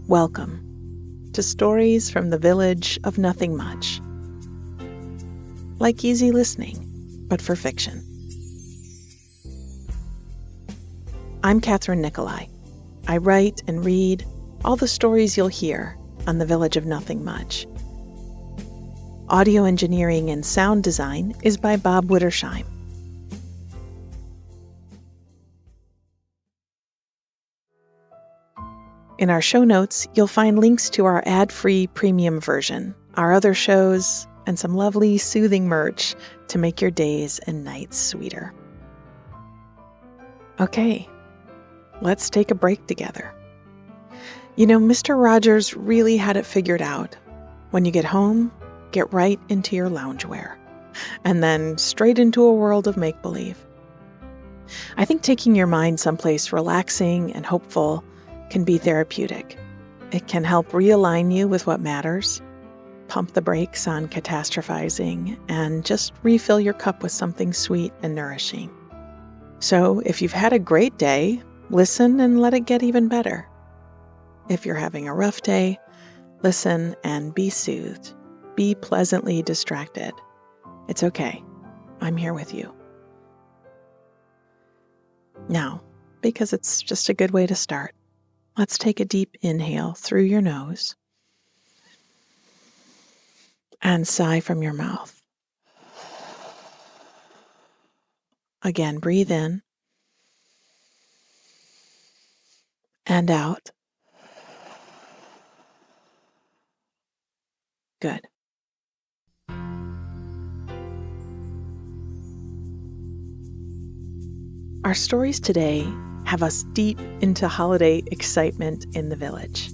Welcome to Stories from the Village of Nothing Much. Like easy listening, but for fiction. I'm Kathryn Nicolai. I write and read all the stories you'll hear on the Village of Nothing Much. Audio engineering and sound design is by Bob Wittersheim. In our show notes, you'll find links to our ad-free premium version, our other shows, and some lovely, soothing merch to make your days and nights sweeter. Okay, let's take a break together. You know, Mr. Rogers really had it figured out. When you get home, get right into your loungewear, and then straight into a world of make-believe. I think taking your mind someplace relaxing and hopeful can be therapeutic. It can help realign you with what matters, pump the brakes on catastrophizing, and just refill your cup with something sweet and nourishing. So if you've had a great day, listen and let it get even better. If you're having a rough day, listen and be soothed. Be pleasantly distracted. It's okay. I'm here with you. Now, because it's just a good way to start, let's take a deep inhale through your nose and sigh from your mouth. Again, breathe in and out. Good. Our stories today have us deep into holiday excitement in the village.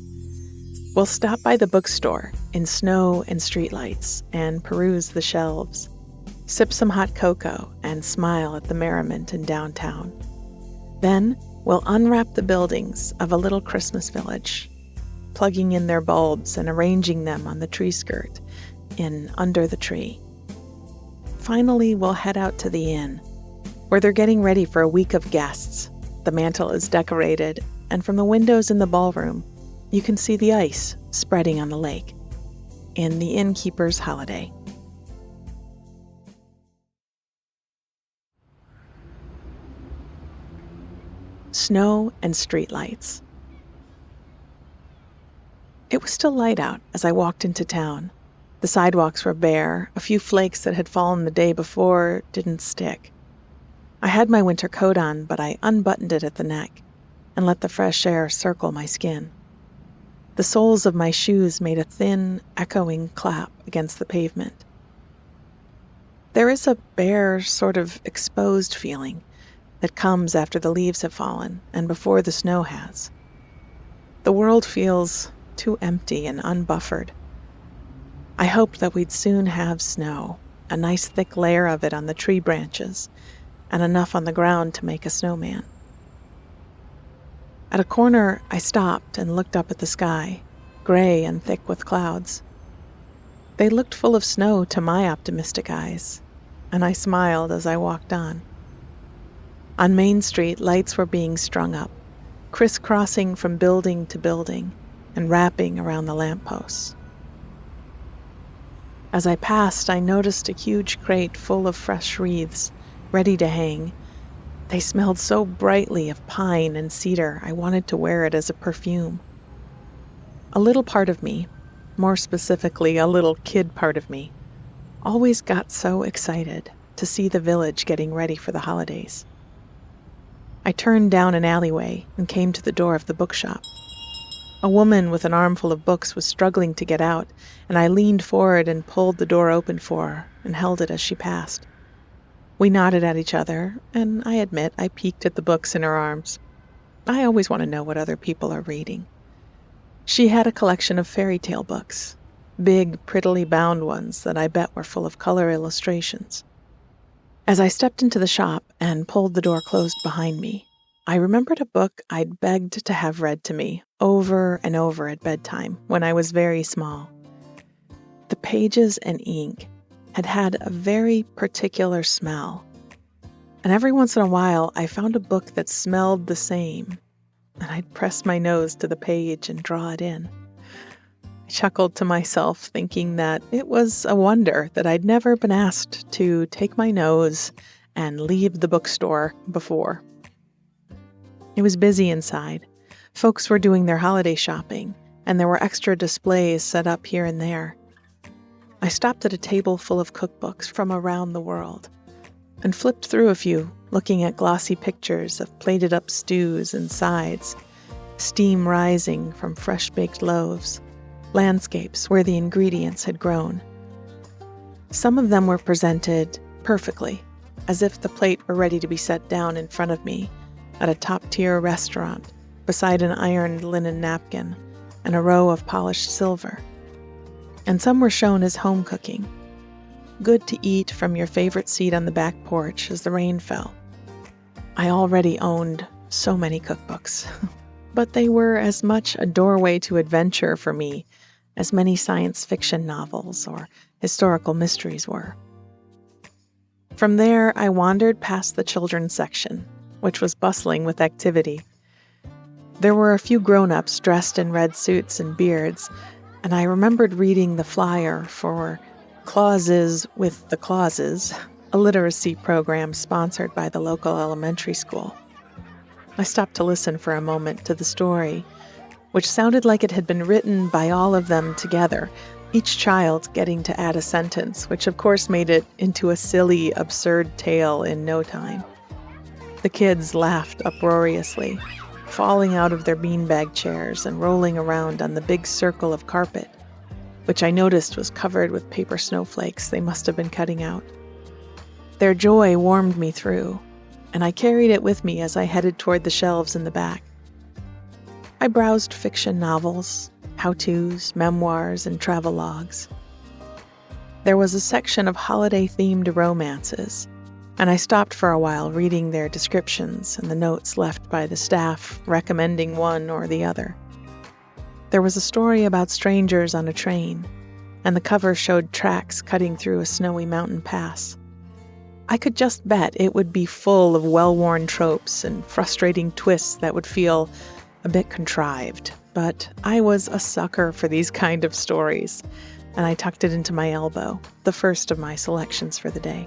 We'll stop by the bookstore in snow and streetlights and peruse the shelves, sip some hot cocoa and smile at the merriment in downtown. Then we'll unwrap the buildings of a little Christmas village, plugging in their bulbs and arranging them on the tree skirt in under the tree. Finally, we'll head out to the inn, where they're getting ready for a week of guests. The mantel is decorated, and from the windows in the ballroom, you can see the ice spreading on the lake in the Innkeeper's holiday. Snow and streetlights. It was still light out as I walked into town. The sidewalks were bare. A few flakes that had fallen the day before didn't stick. I had my winter coat on, but I unbuttoned it at the neck and let the fresh air circle my skin. The soles of my shoes made a thin, echoing clap against the pavement. There is a bare, sort of exposed feeling that comes after the leaves have fallen and before the snow has. The world feels too empty and unbuffered. I hoped that we'd soon have snow, a nice thick layer of it on the tree branches, and enough on the ground to make a snowman. At a corner, I stopped and looked up at the sky, gray and thick with clouds. They looked full of snow to my optimistic eyes, and I smiled as I walked on. On Main Street, lights were being strung up, crisscrossing from building to building and wrapping around the lampposts. As I passed, I noticed a huge crate full of fresh wreaths, ready to hang. They smelled so brightly of pine and cedar, I wanted to wear it as a perfume. A little part of me, more specifically a little kid part of me, always got so excited to see the village getting ready for the holidays. I turned down an alleyway and came to the door of the bookshop. A woman with an armful of books was struggling to get out, and I leaned forward and pulled the door open for her and held it as she passed. We nodded at each other, and I admit I peeked at the books in her arms. I always want to know what other people are reading. She had a collection of fairy tale books, big, prettily bound ones that I bet were full of color illustrations. As I stepped into the shop and pulled the door closed behind me, I remembered a book I'd begged to have read to me over and over at bedtime when I was very small. The pages and ink had a very particular smell, and every once in a while I found a book that smelled the same, and I'd press my nose to the page and draw it in. I chuckled to myself, thinking that it was a wonder that I'd never been asked to take my nose and leave the bookstore before. It was busy inside. Folks were doing their holiday shopping, and there were extra displays set up here and there. I stopped at a table full of cookbooks from around the world and flipped through a few, looking at glossy pictures of plated-up stews and sides, steam rising from fresh-baked loaves, landscapes where the ingredients had grown. Some of them were presented perfectly, as if the plate were ready to be set down in front of me at a top-tier restaurant beside an ironed linen napkin and a row of polished silver. And some were shown as home cooking, good to eat from your favorite seat on the back porch as the rain fell. I already owned so many cookbooks, but they were as much a doorway to adventure for me as many science fiction novels or historical mysteries were. From there, I wandered past the children's section, which was bustling with activity. There were a few grown-ups dressed in red suits and beards, and I remembered reading the flyer for Clauses with the Clauses, a literacy program sponsored by the local elementary school. I stopped to listen for a moment to the story, which sounded like it had been written by all of them together, each child getting to add a sentence, which of course made it into a silly, absurd tale in no time. The kids laughed uproariously, falling out of their beanbag chairs and rolling around on the big circle of carpet, which I noticed was covered with paper snowflakes they must have been cutting out. Their joy warmed me through, and I carried it with me as I headed toward the shelves in the back. I browsed fiction novels, how-tos, memoirs, and travelogues. There was a section of holiday-themed romances, and I stopped for a while reading their descriptions and the notes left by the staff recommending one or the other. There was a story about strangers on a train, and the cover showed tracks cutting through a snowy mountain pass. I could just bet it would be full of well-worn tropes and frustrating twists that would feel a bit contrived, but I was a sucker for these kind of stories, and I tucked it into my elbow, the first of my selections for the day.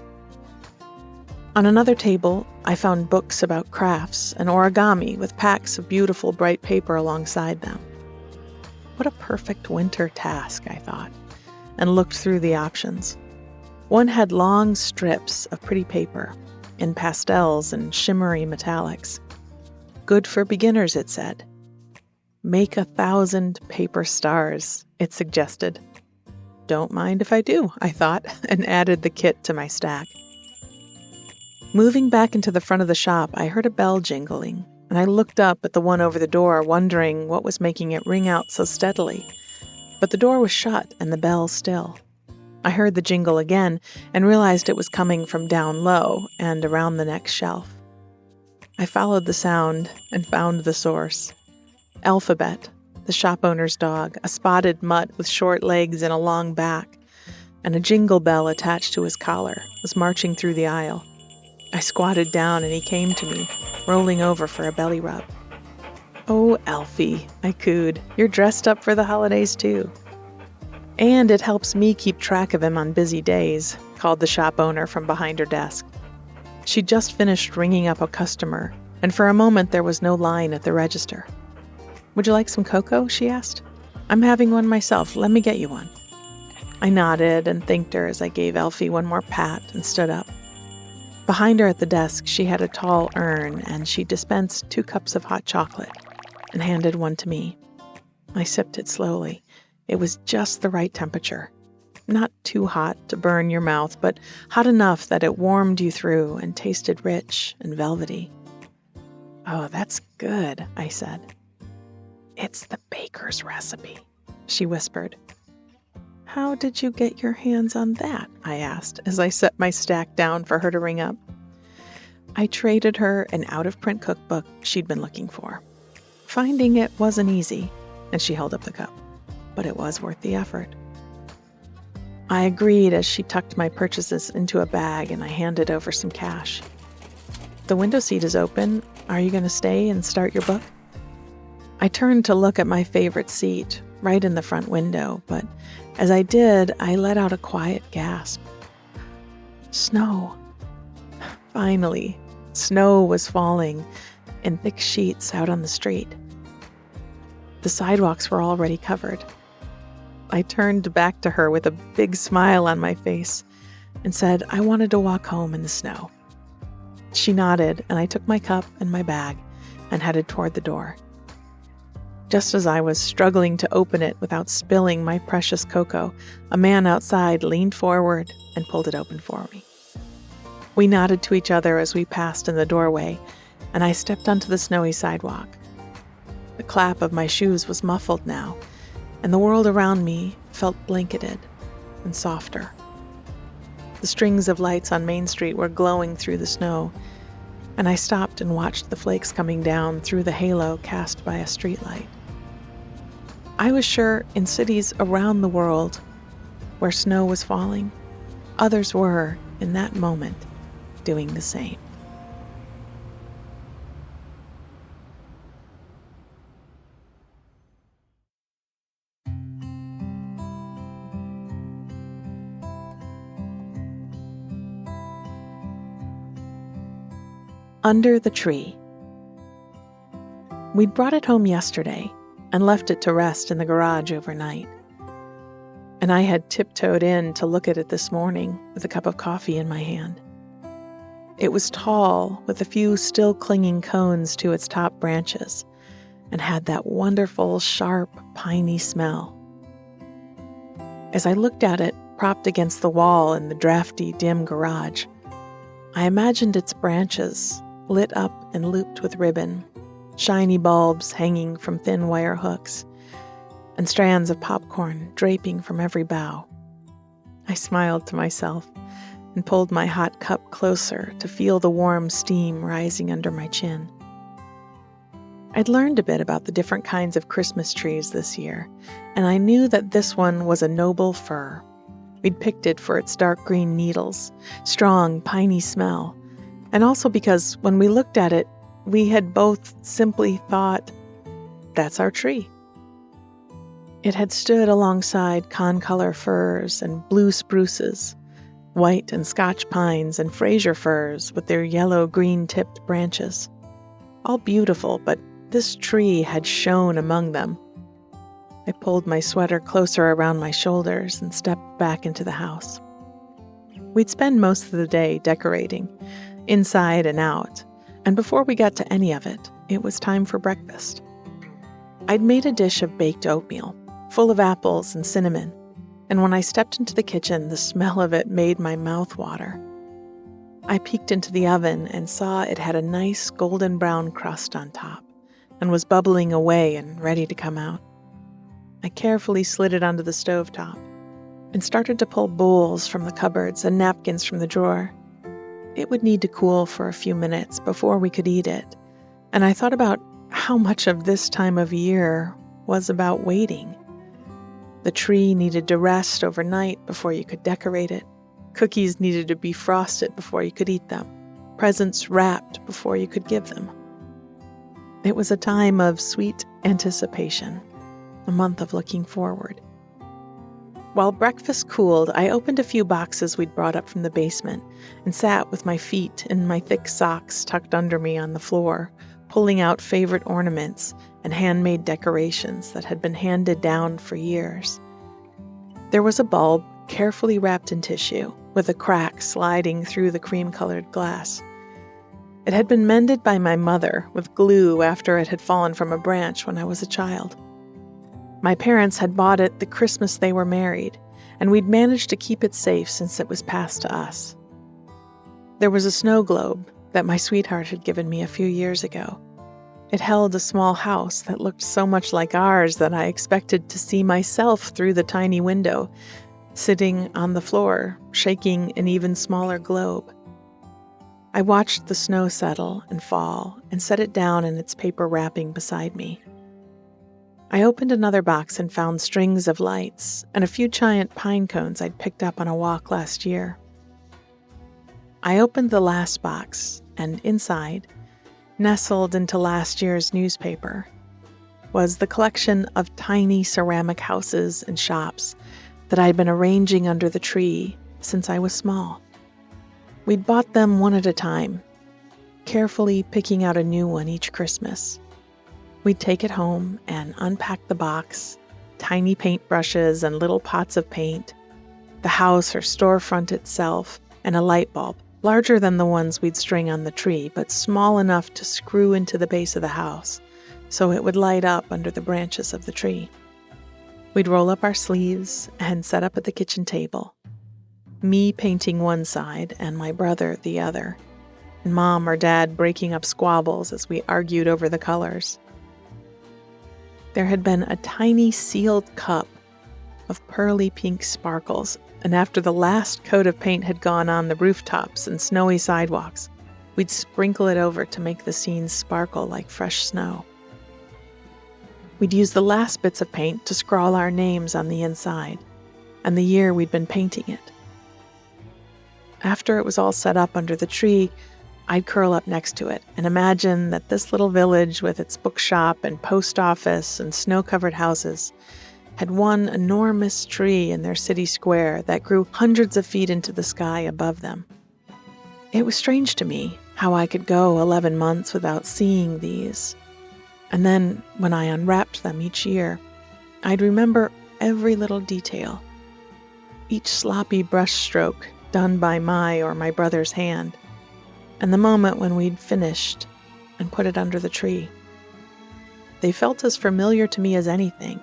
On another table, I found books about crafts and origami with packs of beautiful bright paper alongside them. What a perfect winter task, I thought, and looked through the options. One had long strips of pretty paper in pastels and shimmery metallics. Good for beginners, it said. Make 1,000 paper stars, it suggested. Don't mind if I do, I thought, and added the kit to my stack. Moving back into the front of the shop, I heard a bell jingling, and I looked up at the one over the door, wondering what was making it ring out so steadily. But the door was shut and the bell still. I heard the jingle again and realized it was coming from down low and around the next shelf. I followed the sound and found the source. Alphabet, the shop owner's dog, a spotted mutt with short legs and a long back, and a jingle bell attached to his collar, was marching through the aisle. I squatted down and he came to me, rolling over for a belly rub. "Oh, Alfie," I cooed, "you're dressed up for the holidays too." "And it helps me keep track of him on busy days," called the shop owner from behind her desk. She'd just finished ringing up a customer, and for a moment there was no line at the register. "Would you like some cocoa?" she asked. "I'm having one myself. Let me get you one." I nodded and thanked her as I gave Elfie one more pat and stood up. Behind her at the desk, she had a tall urn, and she dispensed 2 cups of hot chocolate and handed one to me. I sipped it slowly. It was just the right temperature. Not too hot to burn your mouth, but hot enough that it warmed you through and tasted rich and velvety. "Oh, that's good," I said. "It's the baker's recipe," she whispered. "How did you get your hands on that?" I asked as I set my stack down for her to ring up. I traded her an out-of-print cookbook she'd been looking for. Finding it wasn't easy, and she held up the cup, but it was worth the effort. I agreed as she tucked my purchases into a bag and I handed over some cash. "The window seat is open. Are you going to stay and start your book?" I turned to look at my favorite seat, right in the front window, but as I did, I let out a quiet gasp. Snow. Finally, snow was falling in thick sheets out on the street. The sidewalks were already covered. I turned back to her with a big smile on my face and said I wanted to walk home in the snow. She nodded, and I took my cup and my bag and headed toward the door. Just as I was struggling to open it without spilling my precious cocoa, a man outside leaned forward and pulled it open for me. We nodded to each other as we passed in the doorway, and I stepped onto the snowy sidewalk. The clap of my shoes was muffled now, and the world around me felt blanketed and softer. The strings of lights on Main Street were glowing through the snow, and I stopped and watched the flakes coming down through the halo cast by a streetlight. I was sure in cities around the world where snow was falling, others were, in that moment, doing the same. Under the tree. We'd brought it home yesterday and left it to rest in the garage overnight. And I had tiptoed in to look at it this morning with a cup of coffee in my hand. It was tall, with a few still clinging cones to its top branches, and had that wonderful, sharp, piney smell. As I looked at it, propped against the wall in the drafty, dim garage, I imagined its branches lit up and looped with ribbon, shiny bulbs hanging from thin wire hooks, and strands of popcorn draping from every bough. I smiled to myself and pulled my hot cup closer to feel the warm steam rising under my chin. I'd learned a bit about the different kinds of Christmas trees this year, and I knew that this one was a noble fir. We'd picked it for its dark green needles, strong, piney smell, and also because when we looked at it, we had both simply thought, that's our tree. It had stood alongside concolor firs and blue spruces, white and Scotch pines and Fraser firs with their yellow-green tipped branches. All beautiful, but this tree had shone among them. I pulled my sweater closer around my shoulders and stepped back into the house. We'd spend most of the day decorating, inside and out, and before we got to any of it, it was time for breakfast. I'd made a dish of baked oatmeal, full of apples and cinnamon, and when I stepped into the kitchen, the smell of it made my mouth water. I peeked into the oven and saw it had a nice golden brown crust on top and was bubbling away and ready to come out. I carefully slid it onto the stovetop and started to pull bowls from the cupboards and napkins from the drawer. It would need to cool for a few minutes before we could eat it, and I thought about how much of this time of year was about waiting. The tree needed to rest overnight before you could decorate it. Cookies needed to be frosted before you could eat them. Presents wrapped before you could give them. It was a time of sweet anticipation, a month of looking forward. While breakfast cooled, I opened a few boxes we'd brought up from the basement and sat with my feet in my thick socks tucked under me on the floor, pulling out favorite ornaments and handmade decorations that had been handed down for years. There was a bulb carefully wrapped in tissue, with a crack sliding through the cream-colored glass. It had been mended by my mother with glue after it had fallen from a branch when I was a child. My parents had bought it the Christmas they were married, and we'd managed to keep it safe since it was passed to us. There was a snow globe that my sweetheart had given me a few years ago. It held a small house that looked so much like ours that I expected to see myself through the tiny window, sitting on the floor, shaking an even smaller globe. I watched the snow settle and fall and set it down in its paper wrapping beside me. I opened another box and found strings of lights and a few giant pine cones I'd picked up on a walk last year. I opened the last box, and inside, nestled into last year's newspaper, was the collection of tiny ceramic houses and shops that I'd been arranging under the tree since I was small. We'd bought them one at a time, carefully picking out a new one each Christmas. We'd take it home and unpack the box, tiny paintbrushes and little pots of paint, the house or storefront itself, and a light bulb, larger than the ones we'd string on the tree, but small enough to screw into the base of the house so it would light up under the branches of the tree. We'd roll up our sleeves and set up at the kitchen table, me painting one side and my brother the other, and Mom or Dad breaking up squabbles as we argued over the colors. There had been a tiny sealed cup of pearly pink sparkles, and after the last coat of paint had gone on the rooftops and snowy sidewalks, we'd sprinkle it over to make the scenes sparkle like fresh snow. We'd use the last bits of paint to scrawl our names on the inside, and the year we'd been painting it. After it was all set up under the tree, I'd curl up next to it and imagine that this little village with its bookshop and post office and snow-covered houses had one enormous tree in their city square that grew hundreds of feet into the sky above them. It was strange to me how I could go 11 months without seeing these. And then, when I unwrapped them each year, I'd remember every little detail, each sloppy brushstroke done by my or my brother's hand, and the moment when we'd finished and put it under the tree. They felt as familiar to me as anything,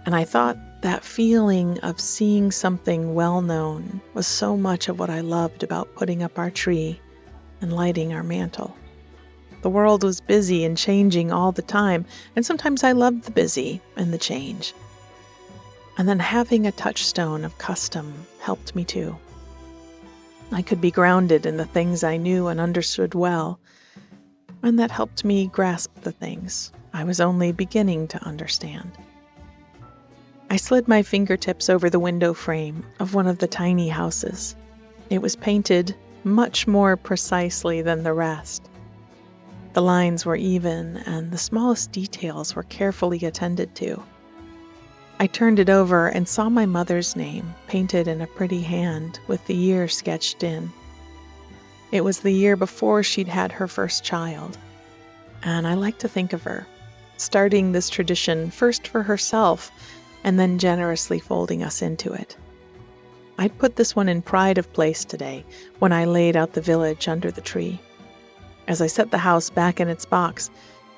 and I thought that feeling of seeing something well-known was so much of what I loved about putting up our tree and lighting our mantle. The world was busy and changing all the time, and sometimes I loved the busy and the change. And then having a touchstone of custom helped me too. I could be grounded in the things I knew and understood well, and that helped me grasp the things I was only beginning to understand. I slid my fingertips over the window frame of one of the tiny houses. It was painted much more precisely than the rest. The lines were even, and the smallest details were carefully attended to. I turned it over and saw my mother's name painted in a pretty hand with the year sketched in. It was the year before she'd had her first child, and I like to think of her, starting this tradition first for herself and then generously folding us into it. I'd put this one in pride of place today when I laid out the village under the tree. As I set the house back in its box,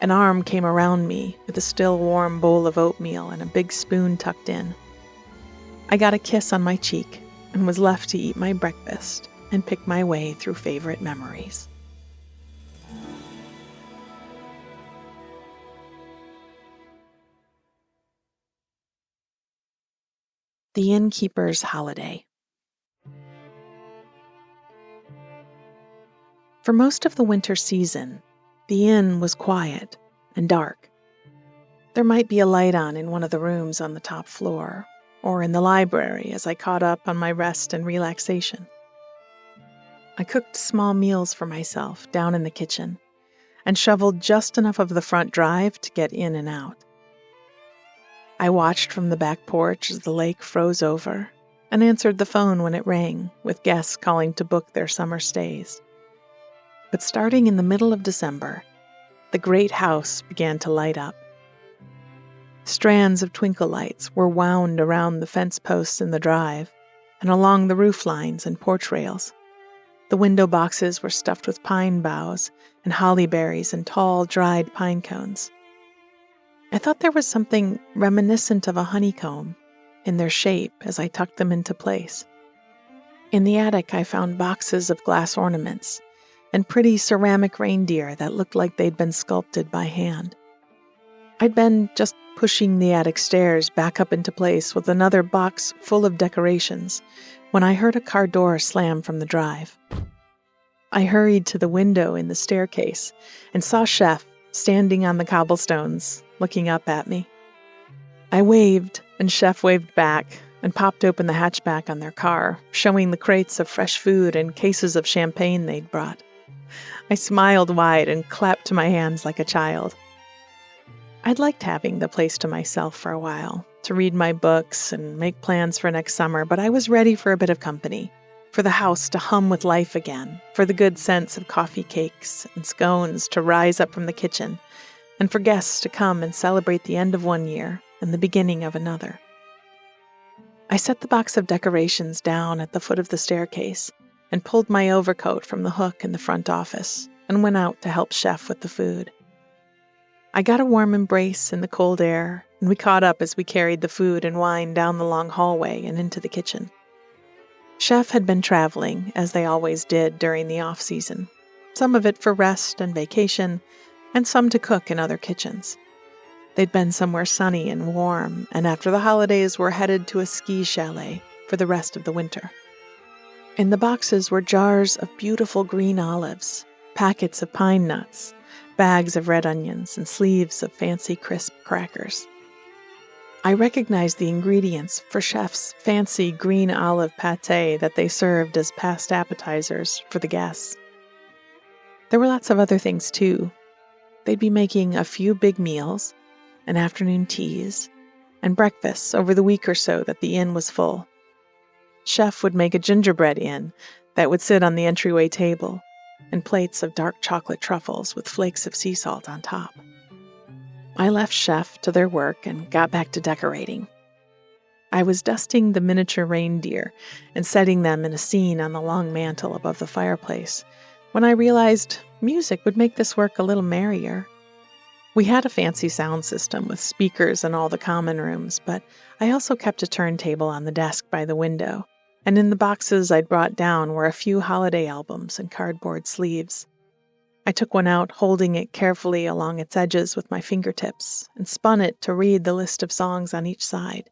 an arm came around me with a still warm bowl of oatmeal and a big spoon tucked in. I got a kiss on my cheek and was left to eat my breakfast and pick my way through favorite memories. The Innkeeper's Holiday. For most of the winter season, the inn was quiet and dark. There might be a light on in one of the rooms on the top floor, or in the library as I caught up on my rest and relaxation. I cooked small meals for myself down in the kitchen, and shoveled just enough of the front drive to get in and out. I watched from the back porch as the lake froze over, and answered the phone when it rang, with guests calling to book their summer stays. But starting in the middle of December, the great house began to light up. Strands of twinkle lights were wound around the fence posts in the drive and along the roof lines and porch rails. The window boxes were stuffed with pine boughs and holly berries and tall, dried pine cones. I thought there was something reminiscent of a honeycomb in their shape as I tucked them into place. In the attic, I found boxes of glass ornaments and pretty ceramic reindeer that looked like they'd been sculpted by hand. I'd been just pushing the attic stairs back up into place with another box full of decorations when I heard a car door slam from the drive. I hurried to the window in the staircase and saw Chef standing on the cobblestones, looking up at me. I waved, and Chef waved back and popped open the hatchback on their car, showing the crates of fresh food and cases of champagne they'd brought. I smiled wide and clapped my hands like a child. I'd liked having the place to myself for a while, to read my books and make plans for next summer, but I was ready for a bit of company, for the house to hum with life again, for the good scents of coffee cakes and scones to rise up from the kitchen, and for guests to come and celebrate the end of one year and the beginning of another. I set the box of decorations down at the foot of the staircase and pulled my overcoat from the hook in the front office and went out to help Chef with the food. I got a warm embrace in the cold air, and we caught up as we carried the food and wine down the long hallway and into the kitchen. Chef had been traveling, as they always did during the off-season, some of it for rest and vacation, and some to cook in other kitchens. They'd been somewhere sunny and warm, and after the holidays were headed to a ski chalet for the rest of the winter. In the boxes were jars of beautiful green olives, packets of pine nuts, bags of red onions, and sleeves of fancy crisp crackers. I recognized the ingredients for Chef's fancy green olive pâté that they served as past appetizers for the guests. There were lots of other things, too. They'd be making a few big meals, and afternoon teas, and breakfasts over the week or so that the inn was full. Chef would make a gingerbread inn that would sit on the entryway table, and plates of dark chocolate truffles with flakes of sea salt on top. I left Chef to their work and got back to decorating. I was dusting the miniature reindeer and setting them in a scene on the long mantel above the fireplace when I realized music would make this work a little merrier. We had a fancy sound system with speakers in all the common rooms, but I also kept a turntable on the desk by the window, and in the boxes I'd brought down were a few holiday albums and cardboard sleeves. I took one out, holding it carefully along its edges with my fingertips, and spun it to read the list of songs on each side.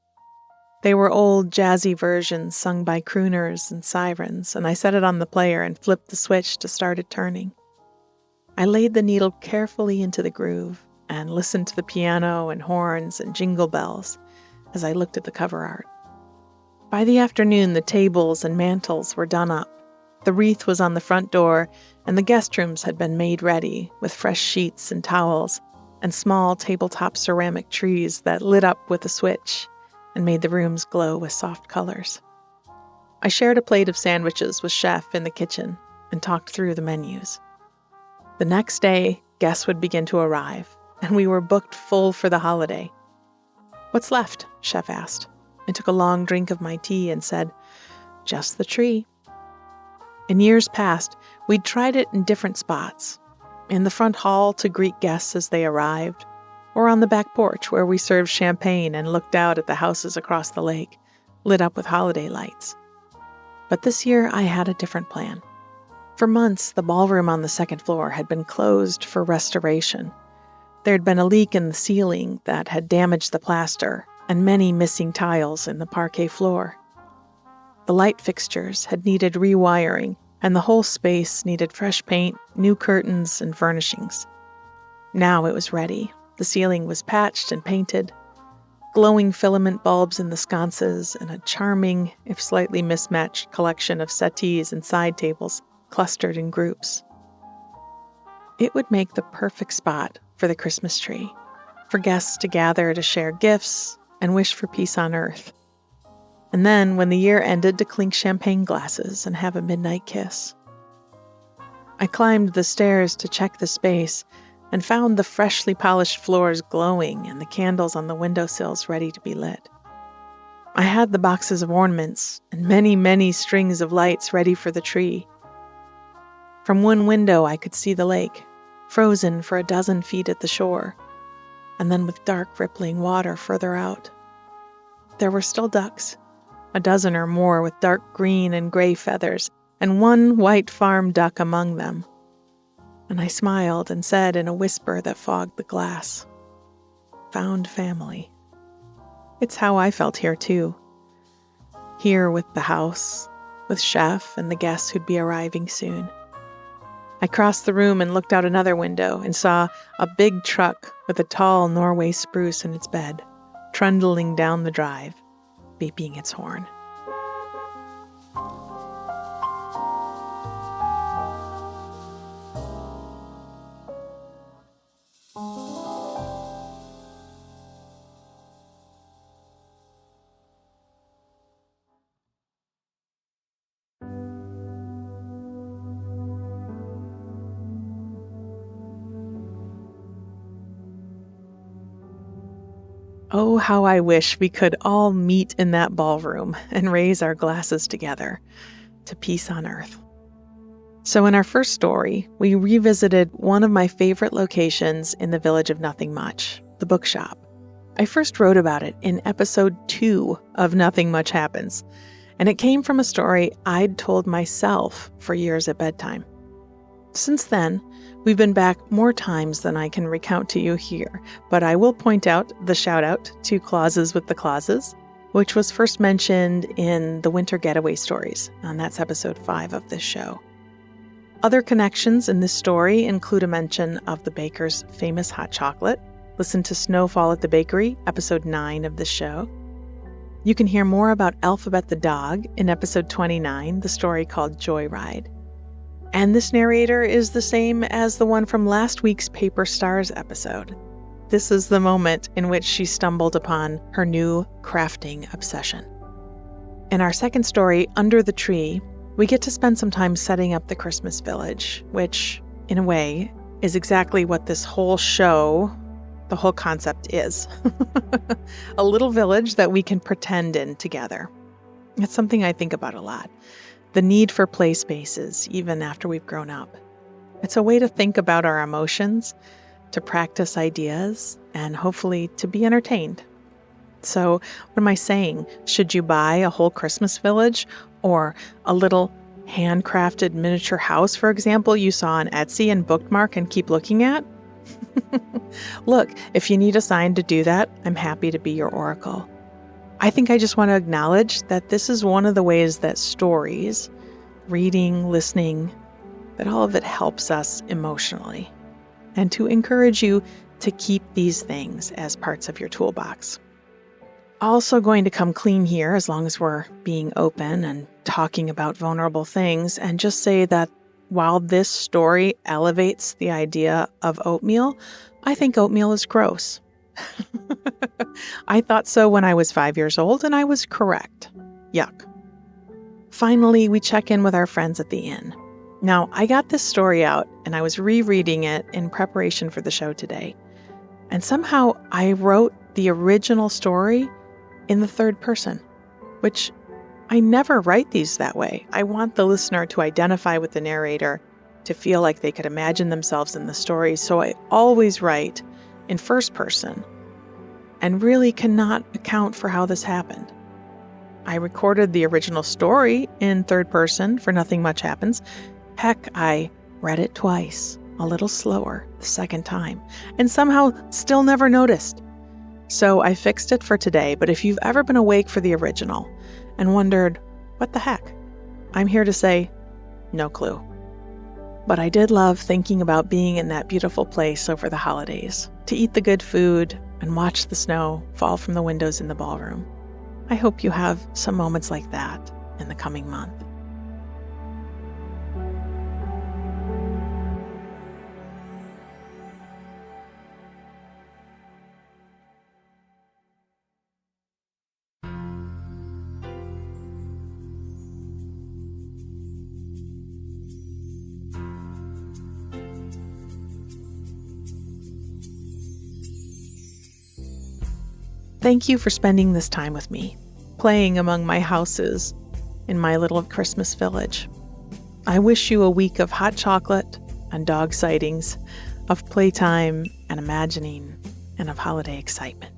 They were old, jazzy versions sung by crooners and sirens, and I set it on the player and flipped the switch to start it turning. I laid the needle carefully into the groove and listened to the piano and horns and jingle bells as I looked at the cover art. By the afternoon, the tables and mantels were done up. The wreath was on the front door, and the guest rooms had been made ready with fresh sheets and towels and small tabletop ceramic trees that lit up with a switch and made the rooms glow with soft colors. I shared a plate of sandwiches with Chef in the kitchen and talked through the menus. The next day, guests would begin to arrive, and we were booked full for the holiday. "What's left?" Chef asked. I took a long drink of my tea and said, "Just the tree." In years past, we'd tried it in different spots, in the front hall to greet guests as they arrived, or on the back porch where we served champagne and looked out at the houses across the lake, lit up with holiday lights. But this year I had a different plan. For months, the ballroom on the second floor had been closed for restoration. There had been a leak in the ceiling that had damaged the plaster, and many missing tiles in the parquet floor. The light fixtures had needed rewiring, and the whole space needed fresh paint, new curtains, and furnishings. Now it was ready. The ceiling was patched and painted, glowing filament bulbs in the sconces, and a charming, if slightly mismatched, collection of settees and side tables clustered in groups. It would make the perfect spot for the Christmas tree, for guests to gather to share gifts and wish for peace on earth. And then, when the year ended, to clink champagne glasses and have a midnight kiss. I climbed the stairs to check the space and found the freshly polished floors glowing and the candles on the windowsills ready to be lit. I had the boxes of ornaments and many, many strings of lights ready for the tree. From one window I could see the lake, frozen for a dozen feet at the shore, and then with dark rippling water further out. There were still ducks, a dozen or more with dark green and gray feathers, and one white farm duck among them. And I smiled and said in a whisper that fogged the glass, "Found family." It's how I felt here, too. Here with the house, with Chef and the guests who'd be arriving soon. I crossed the room and looked out another window and saw a big truck with a tall Norway spruce in its bed, trundling down the drive, beeping its horn. Oh, how I wish we could all meet in that ballroom and raise our glasses together to peace on earth. So in our first story, we revisited one of my favorite locations in the village of Nothing Much, the bookshop. I first wrote about it in episode 2 of Nothing Much Happens, and it came from a story I'd told myself for years at bedtime. Since then, we've been back more times than I can recount to you here, but I will point out the shout-out to Clauses with the Clauses, which was first mentioned in the Winter Getaway Stories, and that's episode 5 of this show. Other connections in this story include a mention of the baker's famous hot chocolate. Listen to Snowfall at the Bakery, episode 9 of this show. You can hear more about Alphabet the dog in episode 29, the story called Joyride. And this narrator is the same as the one from last week's Paper Stars episode. This is the moment in which she stumbled upon her new crafting obsession. In our second story, Under the Tree, we get to spend some time setting up the Christmas village, which, in a way, is exactly what this whole show, the whole concept is. A little village that we can pretend in together. It's something I think about a lot. The need for play spaces, even after we've grown up. It's a way to think about our emotions, to practice ideas, and hopefully to be entertained. So, what am I saying? Should you buy a whole Christmas village or a little handcrafted miniature house, for example, you saw on Etsy and bookmark and keep looking at? Look, if you need a sign to do that, I'm happy to be your oracle. I think I just want to acknowledge that this is one of the ways that stories, reading, listening, that all of it helps us emotionally, and to encourage you to keep these things as parts of your toolbox. Also going to come clean here, as long as we're being open and talking about vulnerable things, and just say that while this story elevates the idea of oatmeal, I think oatmeal is gross. I thought so when I was 5 years old, and I was correct. Yuck. Finally, we check in with our friends at the inn. Now, I got this story out, and I was rereading it in preparation for the show today. And somehow I wrote the original story in the third person, which I never write these that way. I want the listener to identify with the narrator, to feel like they could imagine themselves in the story, so I always write in first person, and really cannot account for how this happened. I recorded the original story in third person for Nothing Much Happens. Heck, I read it twice, a little slower the second time, and somehow still never noticed. So I fixed it for today, but if you've ever been awake for the original and wondered, what the heck? I'm here to say, no clue. But I did love thinking about being in that beautiful place over the holidays, to eat the good food and watch the snow fall from the windows in the ballroom. I hope you have some moments like that in the coming month. Thank you for spending this time with me, playing among my houses in my little Christmas village. I wish you a week of hot chocolate and dog sightings, of playtime and imagining, and of holiday excitement.